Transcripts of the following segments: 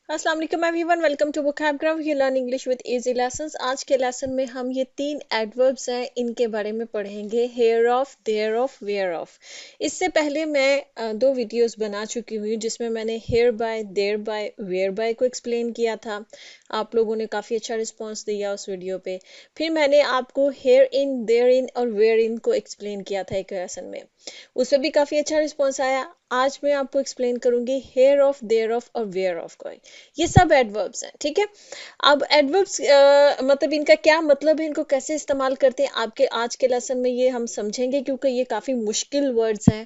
अस्सलाम वालेकुम everyone, welcome to vocabulary you learn English with easy lessons. आज के लेसन में हम ये 3 एडवर्ब्स हैं, इनके बारे में पढ़ेंगे। Hereof, thereof, whereof. इससे पहले मैं 2 वीडियोस बना चुकी हुई जिसमें मैंने hereby, thereby, whereby को एक्सप्लेन किया था। आप लोगों ने काफ़ी अच्छा रिस्पॉन्स दिया उस वीडियो पे। फिर मैंने आपको हेयर इन, देयर इन और वेयर इन को एक्सप्लेन किया था एक लेसन में, उसमें भी काफ़ी अच्छा रिस्पॉन्स आया। आज मैं आपको एक्सप्लेन करूंगी हेयर ऑफ, देयर ऑफ और वेयर ऑफ को। ये सब एडवर्ब्स हैं, ठीक है। अब एडवर्ब्स मतलब इनका क्या मतलब है, इनको कैसे इस्तेमाल करते हैं, आपके आज के लेसन में ये हम समझेंगे, क्योंकि ये काफ़ी मुश्किल वर्ड्स हैं।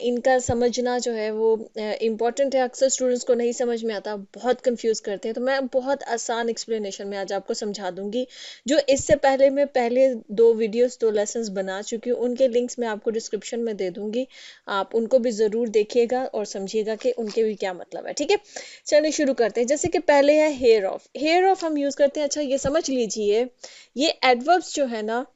इनका समझना जो है वो इम्पॉर्टेंट है। अक्सर स्टूडेंट्स को नहीं समझ में आता, बहुत कंफ्यूज करते हैं, तो मैं बहुत आसान एक्सप्लेनेशन में आज आपको समझा दूंगी। जो इससे पहले मैं पहले 2 वीडियोस 2 लेसन्स बना चुकी हूँ, उनके लिंक्स मैं आपको डिस्क्रिप्शन में दे दूंगी। आप उनको भी ज़रूर देखिएगा और समझिएगा कि उनके भी क्या मतलब है, ठीक है। चलिए शुरू करते हैं। जैसे कि पहले है हेयर ऑफ। हेयर ऑफ हम यूज करते हैं, अच्छा ये समझ लीजिए, ये एडवर्ब्स जो है ना,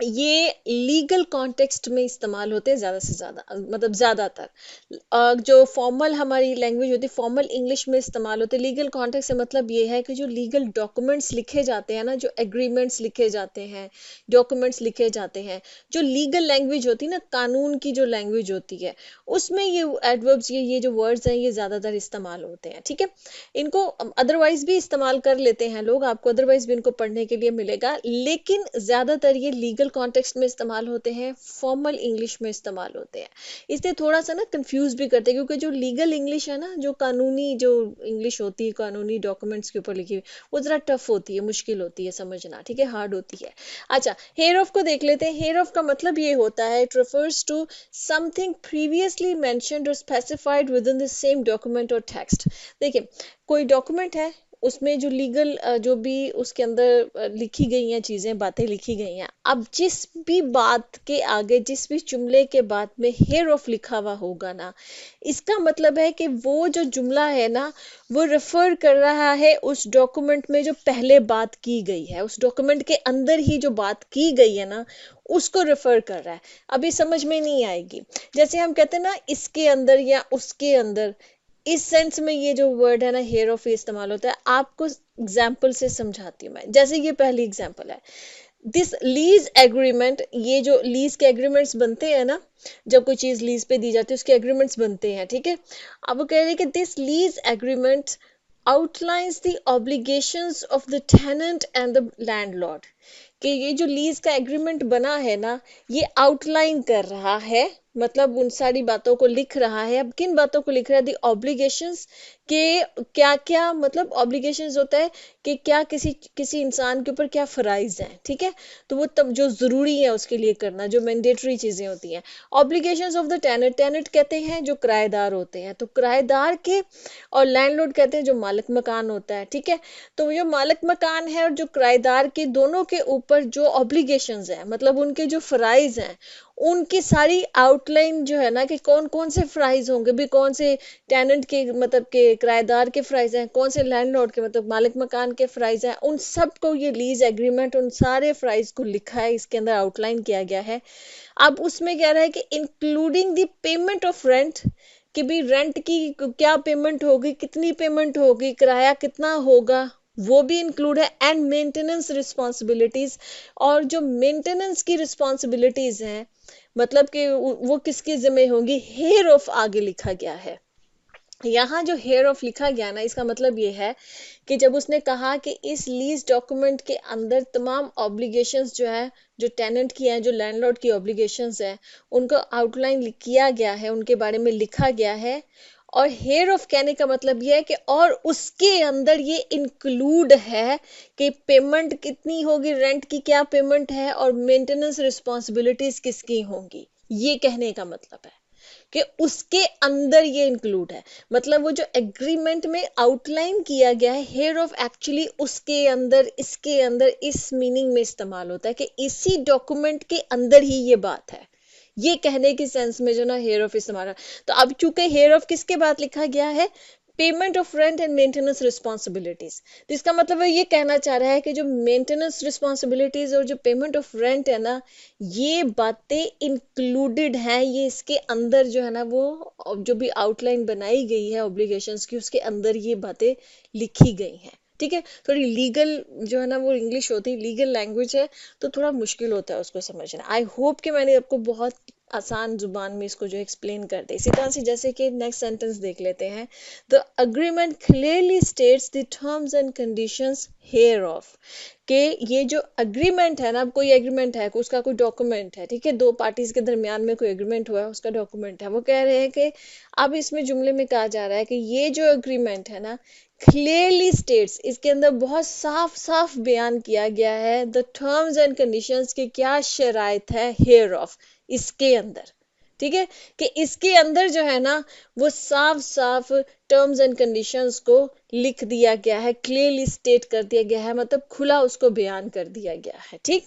ये लीगल कॉन्टेक्स्ट में इस्तेमाल होते हैं ज़्यादा से ज़्यादा, मतलब ज़्यादातर। जो फॉर्मल हमारी लैंग्वेज होती है, फॉर्मल इंग्लिश में इस्तेमाल होते हैं। लीगल कॉन्टेक्स्ट से मतलब ये है कि जो लीगल डॉक्यूमेंट्स लिखे जाते हैं ना, जो एग्रीमेंट्स लिखे जाते हैं, डॉक्यूमेंट्स लिखे जाते हैं, जो लीगल लैंग्वेज होती है ना, कानून की जो लैंग्वेज होती है, उसमें ये एडवर्ब्स, ये जो वर्ड्स हैं, ये ज़्यादातर इस्तेमाल होते हैं, ठीक है। इनको अदरवाइज भी इस्तेमाल कर लेते हैं लोग, आपको अदरवाइज भी इनको पढ़ने के लिए मिलेगा, लेकिन ज़्यादातर ये लीगल कॉन्टेक्स्ट में इस्तेमाल होते हैं, फॉर्मल इंग्लिश में इस्तेमाल होते हैं। इसलिए थोड़ा सा ना कंफ्यूज भी करते हैं, क्योंकि जो लीगल इंग्लिश है ना, जो कानूनी जो इंग्लिश होती है, कानूनी डॉक्यूमेंट्स के ऊपर लिखी हुई, वो ज़रा टफ होती है, मुश्किल होती है समझना, ठीक है, हार्ड होती है। अच्छा, हेयर ऑफ को देख लेते हैं। हेयर ऑफ का मतलब ये होता है, it refers to something previously mentioned और specified within the same document और टेक्स्ट। देखिए, कोई डॉक्यूमेंट है, उसमें जो लीगल जो भी उसके अंदर लिखी गई हैं चीज़ें, बातें लिखी गई हैं, अब जिस भी बात के आगे, जिस भी जुमले के बाद में हेयर ऑफ लिखा हुआ होगा ना, इसका मतलब है कि वो जो जुमला है ना, वो रेफर कर रहा है उस डॉक्यूमेंट में जो पहले बात की गई है, उस डॉक्यूमेंट के अंदर ही जो बात की गई है ना, उसको रेफर कर रहा है। अभी समझ में नहीं आएगी, जैसे हम कहते हैं ना, इसके अंदर या उसके अंदर, इस सेंस में ये जो वर्ड है ना, हेयर ऑफ, इस्तेमाल होता है। आपको एग्जाम्पल से समझाती हूँ मैं। जैसे ये पहली एग्जाम्पल है, दिस लीज एग्रीमेंट। ये जो लीज के एग्रीमेंट्स बनते हैं ना, जब कोई चीज लीज पे दी जाती है, उसके एग्रीमेंट्स बनते हैं, ठीक है। अब वो कह रहे हैं कि this lease agreement outlines the obligations of the tenant and the landlord। कि ये जो लीज का एग्रीमेंट बना है ना, ये आउटलाइन कर रहा है, मतलब उन सारी बातों को लिख रहा है। अब किन बातों को लिख रहा है? दी ऑब्लिगेशंस, के क्या क्या, मतलब ऑब्लिगेशंस होता है कि क्या किसी किसी इंसान के ऊपर क्या फराइज हैं, ठीक है। तो वो तब जो जरूरी है उसके लिए करना, जो मैंडेटरी चीजें होती हैं। Obligations of the tenant, tenant कहते हैं जो किराएदार होते हैं, तो किराएदार के, और लैंडलॉर्ड कहते हैं जो मालिक मकान होता है, ठीक है। तो जो मालिक मकान है और जो किराएदार के, दोनों के ऊपर जो ऑब्लिगेशंस है, मतलब उनके जो फराइज हैं, उनकी सारी आउटलाइन जो है ना, कि कौन कौन से फ्राइज होंगे भी, कौन से टेनेंट के, मतलब के किराएदार के फ्राइज हैं, कौन से लैंडलॉर्ड के, मतलब मालिक मकान के फ्राइज हैं, उन सब को ये लीज एग्रीमेंट, उन सारे फ्राइज को लिखा है, इसके अंदर आउटलाइन किया गया है। अब उसमें कह रहा है कि including the payment of rent, कि भी रेंट की क्या पेमेंट होगी, कितनी पेमेंट होगी, किराया कितना होगा, वो भी इंक्लूड है। एंड मेंटेनेंस रिस्पॉन्सिबिलिटीज, और जो मेंटेनेंस की रिस्पॉन्सिबिलिटीज हैं, मतलब कि वो किसके जिम्मे होंगी, हेयर ऑफ आगे लिखा गया है। यहाँ जो हेयर ऑफ लिखा गया ना, इसका मतलब ये है कि जब उसने कहा कि इस लीज डॉक्यूमेंट के अंदर तमाम ऑब्लिगेशंस जो है, जो टेनेंट की हैं, जो लैंडलॉर्ड की ऑब्लिगेशंस हैं, उनको आउटलाइन किया गया है, उनके बारे में लिखा गया है। और हेयर ऑफ कहने का मतलब ये है कि और उसके अंदर ये इंक्लूड है कि पेमेंट कितनी होगी, रेंट की क्या पेमेंट है, और मेंटेनेंस रिस्पॉन्सिबिलिटीज किसकी होंगी, ये कहने का मतलब है कि उसके अंदर ये इंक्लूड है। मतलब वो जो एग्रीमेंट में आउटलाइन किया गया है, हेयर ऑफ एक्चुअली उसके अंदर, इसके अंदर, इस मीनिंग में इस्तेमाल होता है कि इसी डॉक्यूमेंट के अंदर ही ये बात है, ये कहने की सेंस में जो ना हेयर ऑफ इस्तेमाल है। तो अब चूंकि हेयर ऑफ किसके बाद लिखा गया है, payment of rent and maintenance responsibilities. तो इसका मतलब है ये कहना चाह रहा है कि जो मेंटेनेंस रिस्पॉन्सिबिलिटीज और जो पेमेंट ऑफ रेंट है ना, ये बातें इंक्लूडेड हैं, ये इसके अंदर जो है ना वो जो भी आउटलाइन बनाई गई है ऑब्लिगेशंस की, उसके अंदर ये बातें लिखी गई हैं। ठीक है, थोड़ी लीगल जो है ना वो इंग्लिश होती है, लीगल लैंग्वेज है, तो थोड़ा मुश्किल होता है उसको समझना। आई होप कि मैंने आपको बहुत आसान जुबान में इसको जो एक्सप्लेन कर दे। इसी तरह से जैसे कि नेक्स्ट सेंटेंस देख लेते हैं, the agreement clearly states the terms and conditions hereof. कि ये जो अग्रीमेंट है ना, अब कोई एग्रीमेंट है, उसका कोई डॉक्यूमेंट है, ठीक है, दो पार्टीज के दरमियान में कोई एग्रीमेंट हुआ है, उसका डॉक्यूमेंट है, वो कह रहे हैं कि अब इसमें जुमले में कहा जा रहा है कि ये जो एग्रीमेंट है ना, क्लियरली स्टेट्स, इसके अंदर बहुत साफ साफ बयान किया गया है, द टर्म्स एंड कंडीशंस के क्या शराइत है, हेयर ऑफ, इसके अंदर। ठीक है, कि इसके अंदर जो है ना वो साफ साफ टर्म्स एंड कंडीशंस को लिख दिया गया है, क्लियरली स्टेट कर दिया गया है, मतलब खुला उसको बयान कर दिया गया है। ठीक,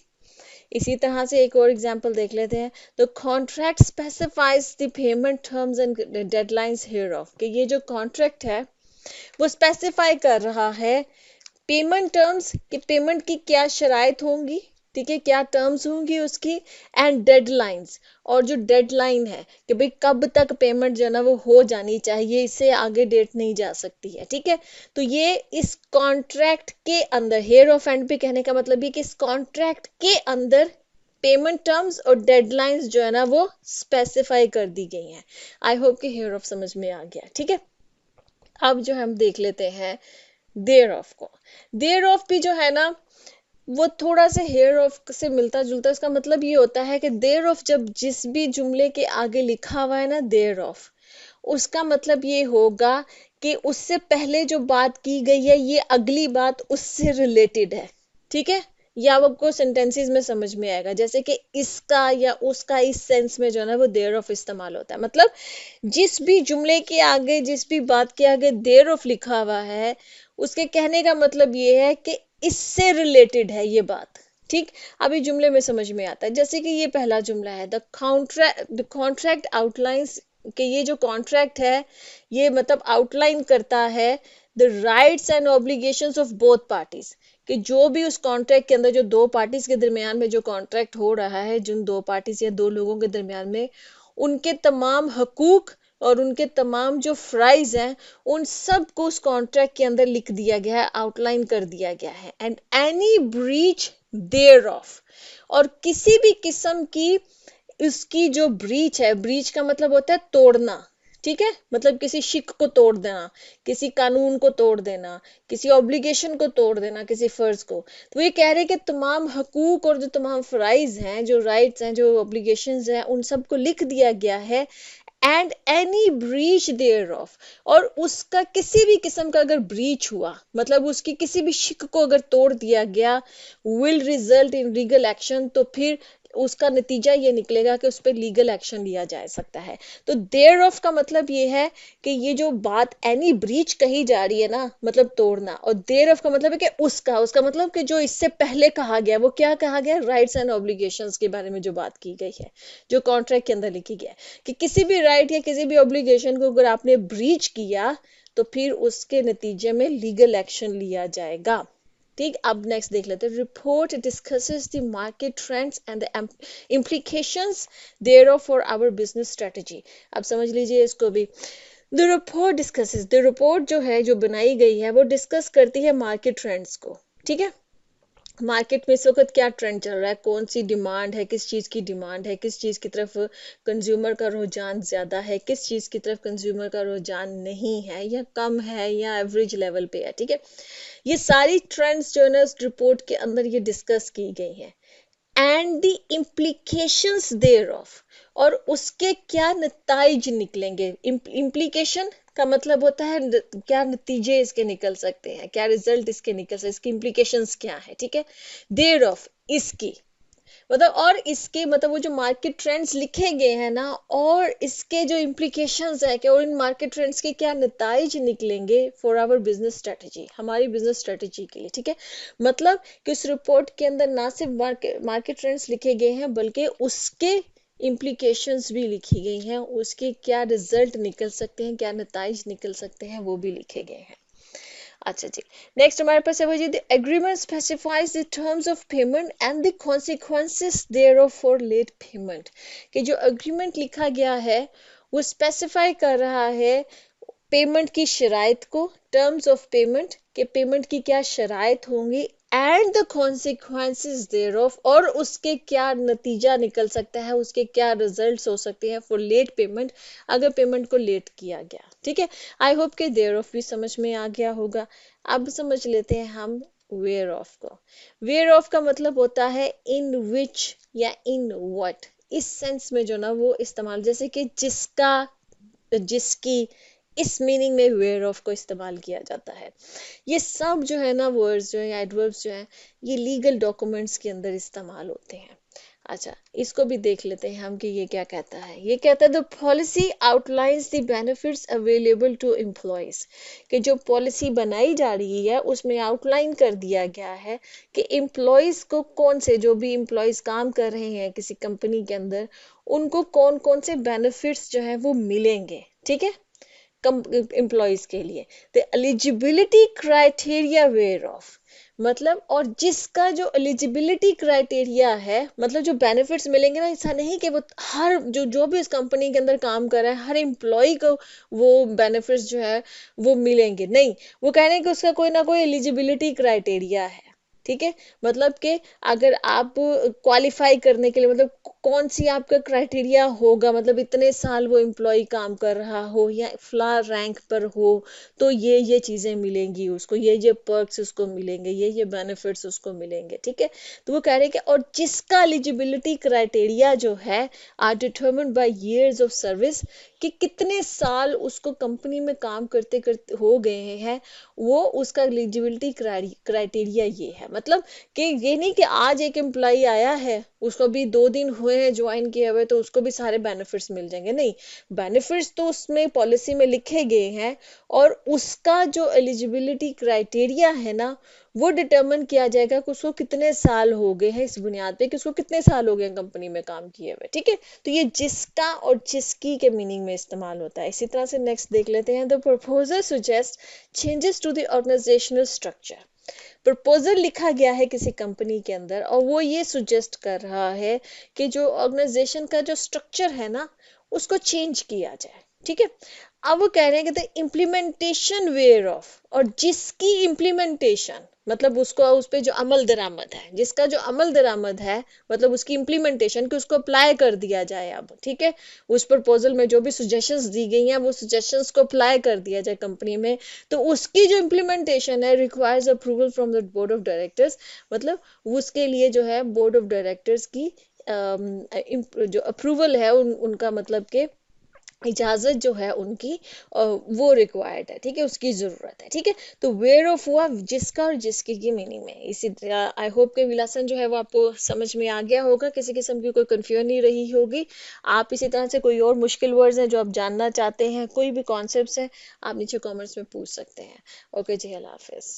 इसी तरह से एक और एग्जांपल देख लेते हैं, the contract specifies the payment terms and deadlines here of. कि ये जो कॉन्ट्रैक्ट है वो स्पेसिफाई कर रहा है पेमेंट टर्म्स, कि पेमेंट की क्या शराइत होंगी, ठीक है, क्या टर्म्स होंगी उसकी, एंड डेडलाइंस, और जो डेडलाइन है कि भाई कब तक पेमेंट जो है ना वो हो जानी चाहिए, इससे आगे डेट नहीं जा सकती है। ठीक है, तो ये इस कॉन्ट्रैक्ट के अंदर, हेयर ऑफ एंड पे कहने का मतलब ये कि इस कॉन्ट्रैक्ट के अंदर पेमेंट टर्म्स और डेडलाइंस जो है ना वो स्पेसिफाई कर दी गई हैं। आई होप कि हेयर ऑफ समझ में आ गया। ठीक है, अब जो हम देख लेते हैं देयर ऑफ को। देयर ऑफ भी जो है ना वो थोड़ा सा हेयर ऑफ से मिलता जुलता। इसका मतलब ये होता है कि देयर ऑफ जब जिस भी जुमले के आगे लिखा हुआ है ना देयर ऑफ, उसका मतलब ये होगा कि उससे पहले जो बात की गई है ये अगली बात उससे रिलेटेड है। ठीक है, या वो आपको सेंटेंसेस में समझ में आएगा, जैसे कि इसका या उसका, इस सेंस में जो है ना वो देयर ऑफ इस्तेमाल होता है। मतलब जिस भी जुमले के आगे, जिस भी बात के आगे देयर ऑफ लिखा हुआ है, उसके कहने का मतलब ये है कि इससे रिलेटेड है ये बात। ठीक, अभी जुमले में समझ में आता है, जैसे कि ये पहला जुमला है, द कॉन्ट्रैक्ट आउटलाइंस। कि ये जो कॉन्ट्रैक्ट है ये मतलब आउटलाइन करता है the rights and obligations of both parties. कि जो भी उस कॉन्ट्रैक्ट के अंदर, जो दो पार्टीज के दरमियान में जो कॉन्ट्रैक्ट हो रहा है, जिन दो पार्टीज या दो लोगों के दरमियान में, उनके तमाम हकूक और उनके तमाम जो फ्राइज हैं, उन सब को उस कॉन्ट्रैक्ट के अंदर लिख दिया गया है, आउटलाइन कर दिया गया है। And any breach thereof, और किसी भी किस्म की उसकी जो ब्रीच है, ब्रीच का मतलब होता है तोड़ना। ठीक है, मतलब किसी शिक को तोड़ देना, किसी कानून को तोड़ देना, किसी ऑब्लिगेशन को तोड़ देना, किसी फर्ज को। तो ये कह रहे हैं कि तमाम हकूक और जो तमाम फ्राइज हैं, जो राइट्स हैं, जो ऑब्लिगेशंस हैं, उन सबको लिख दिया गया है। And any breach thereof, और उसका किसी भी किस्म का अगर ब्रीच हुआ, मतलब उसकी किसी भी शिक को अगर तोड़ दिया गया, will result in legal action, तो फिर उसका नतीजा ये निकलेगा कि उस पर लीगल एक्शन लिया जा सकता है। तो देयर ऑफ का मतलब ये है कि ये जो बात एनी ब्रीच कही जा रही है ना, मतलब तोड़ना, और देयर ऑफ का मतलब है कि उसका मतलब कि जो इससे पहले कहा गया, वो क्या कहा गया, राइट्स एंड ऑब्लिगेशंस के बारे में जो बात की गई है, जो कॉन्ट्रैक्ट के अंदर लिखी गया है, कि किसी भी राइट या किसी भी ऑब्लिगेशन को अगर आपने ब्रीच किया तो फिर उसके नतीजे में लीगल एक्शन लिया जाएगा। ठीक, अब नेक्स्ट देख लेते हैं, report discusses the market trends and the implications thereof for our business strategy. अब समझ लीजिए इसको भी। The report discusses, the report जो है, जो बनाई गई है, वो डिस्कस करती है मार्केट ट्रेंड्स को। ठीक है, मार्केट में इस वक्त क्या ट्रेंड चल रहा है, कौन सी डिमांड है, किस चीज़ की डिमांड है, किस चीज़ की तरफ कंज्यूमर का रुझान ज़्यादा है, किस चीज़ की तरफ कंज्यूमर का रुझान नहीं है, या कम है, या एवरेज लेवल पे है। ठीक है, ये सारी ट्रेंड्स जो है ना उस रिपोर्ट के अंदर ये डिस्कस की गई हैं। And the implications thereof, और उसके क्या नताइज निकलेंगे। इम्प्लीकेशन का मतलब होता है क्या नतीजे इसके निकल सकते हैं, क्या रिजल्ट इसके निकल सकते हैं, इसकी इम्प्लीकेशंस क्या है। ठीक है, देयर ऑफ, इसकी मतलब, और इसके मतलब वो जो मार्केट ट्रेंड्स लिखे गए हैं ना, और इसके जो इम्प्लीकेशंस है कि और इन मार्केट ट्रेंड्स के क्या नताइज निकलेंगे फॉर आवर बिजनेस स्ट्रेटजी, हमारी बिजनेस स्ट्रेटजी के लिए। ठीक है, मतलब कि उस रिपोर्ट के अंदर ना सिर्फ मार्केट ट्रेंड्स लिखे गए हैं, बल्कि उसके इम्प्लीकेशंस भी लिखी गई हैं, उसके क्या रिजल्ट निकल सकते हैं, क्या नताइज निकल सकते हैं, वो भी लिखे गए हैं। अच्छा जी, नेक्स्ट हमारे पास है वो जी, the agreement specifies the terms of payment and the consequences thereof for late payment. कि जो एग्रीमेंट लिखा गया है वो स्पेसिफाई कर रहा है पेमेंट की शराइत को, टर्म्स ऑफ पेमेंट के पेमेंट की क्या शराइत होंगी, and the consequences thereof, और उसके क्या नतीजा निकल सकता है, उसके क्या रिजल्ट्स हो सकते हैं फॉर लेट पेमेंट, अगर पेमेंट को लेट किया गया। ठीक है, आई होप के देयर ऑफ भी समझ में आ गया होगा। अब समझ लेते हैं हम वेयर ऑफ को। वेयर ऑफ का मतलब होता है इन विच या इन व्हाट, इस सेंस में जो ना वो इस्तेमाल, जैसे कि जिसका, जिसकी, इस मीनिंग में वेयर ऑफ को इस्तेमाल किया जाता है। ये सब जो है ना वर्ड्स जो है, एडवर्ब्स जो है, ये लीगल डॉक्यूमेंट्स के अंदर इस्तेमाल होते हैं। अच्छा, इसको भी देख लेते हैं हम कि ये क्या कहता है। ये कहता है the policy outlines the benefits available to employees. कि जो पॉलिसी बनाई जा रही है उसमें आउटलाइन कर दिया गया है कि एम्प्लॉयज को कौन से, जो भी एम्प्लॉयज काम कर रहे हैं किसी कंपनी के अंदर, उनको कौन कौन से बेनिफिट्स जो है वो मिलेंगे। ठीक है, एम्प्लॉयज के लिए। The eligibility criteria whereof, मतलब, और जिसका जो एलिजिबिलिटी क्राइटेरिया है, मतलब जो बेनिफिट्स मिलेंगे ना, ऐसा नहीं कि वो हर जो भी इस कंपनी के अंदर काम कर रहा है हर एम्प्लॉय को वो बेनिफिट्स जो है वो मिलेंगे, नहीं। वो कह रहे हैं कि उसका कोई ना कोई एलिजिबिलिटी क्राइटेरिया है। ठीक है, मतलब कि अगर आप क्वालिफाई करने के लिए, मतलब कौन सी आपका क्राइटेरिया होगा, मतलब इतने साल वो एम्प्लॉय काम कर रहा हो या फ्ला रैंक पर हो, तो ये चीजें मिलेंगी उसको, ये पर्क्स उसको मिलेंगे, ये बेनिफिट्स उसको मिलेंगे। ठीक है, तो वो कह रहे हैं कि और जिसका एलिजिबिलिटी क्राइटेरिया जो है are determined by years of service, कि कितने साल उसको कंपनी में काम करते करते हो गए हैं, वो उसका एलिजिबिलिटी क्राइटेरिया ये है। मतलब कि ये नहीं कि आज एक एम्प्लॉय आया है, उसको भी 2 दिन हुए हैं ज्वाइन किए हुए, तो उसको भी सारे बेनिफिट्स मिल जाएंगे, नहीं। बेनिफिट्स तो उसमें पॉलिसी में लिखे गए हैं, और उसका जो एलिजिबिलिटी क्राइटेरिया है ना, वो डिटरमिन किया जाएगा कि उसको कितने साल हो गए हैं, इस बुनियाद पे कि उसको कितने साल हो गए कंपनी में काम किए हुए। ठीक है, तो ये जिसका और जिसकी के मीनिंग में इस्तेमाल होता है। इसी तरह से नेक्स्ट देख लेते हैं, the proposal suggest changes to the organisational structure. Proposal लिखा गया है किसी कंपनी के अंदर, और वो ये सुजेस्ट कर रहा है कि जो ऑर्गेनाइजेशन का जो स्ट्रक्चर है ना, उसको चेंज किया जाए। ठीक है, अब वो कह रहे हैं कि द इम्प्लीमेंटेशन वेयर ऑफ, और जिसकी इम्प्लीमेंटेशन, मतलब उसको, उस पर जो अमल दरामद है, जिसका जो अमल दरामद है, मतलब उसकी इम्प्लीमेंटेशन, कि उसको अप्लाई कर दिया जाए अब। ठीक है, उस प्रपोजल में जो भी सुजेशंस दी गई हैं वो सुजेशंस को अप्लाई कर दिया जाए कंपनी में, तो उसकी जो इम्प्लीमेंटेशन है requires approval from the board of directors. मतलब उसके लिए जो है बोर्ड ऑफ डायरेक्टर्स की जो अप्रूवल है उनका, मतलब के इजाजत जो है उनकी, वो रिक्वायर्ड है। ठीक है, उसकी जरूरत है। ठीक है, तो वेयर ऑफ हुआ जिसका और जिसकी की मीनिंग में। इसी तरह आई होप के विलासन जो है वो आपको समझ में आ गया होगा, किसी किस्म की कोई कंफ्यूजन नहीं रही होगी। आप इसी तरह से कोई और मुश्किल वर्ड्स हैं जो आप जानना चाहते हैं, कोई भी कॉन्सेप्ट्स हैं, आप नीचे कॉमेंट्स में पूछ सकते हैं। ओके जी, अल्लाह हाफिज।